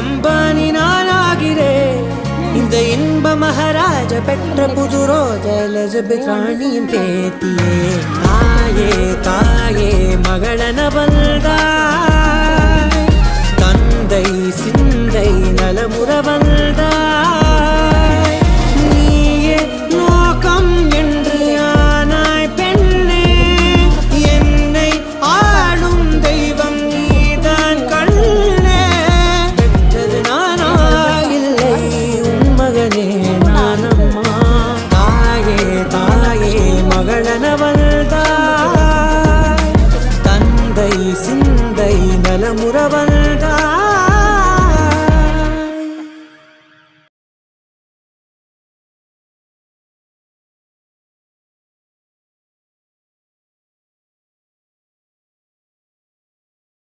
அம்பானி நானாகிறேன். இந்த இன்ப மகாராஜ பெற்ற புது ரோஜ எலிசபெத் ராணியின் பேத்தியே. தாயே தாயே மகளனவள்தாய், தந்தை சிந்தை நலமுறவள்தாய். நீயே லோகம் என்று ஆனாய் பெண்ணே, என்னை ஆளும் தெய்வம் நீதான் கண்ணே. பெற்றது நானா இல்லை உன் மகனே நானம்மா. தாயே தாயே மகளனவள்தாய், தந்தை சிந்தை நலமுறவள்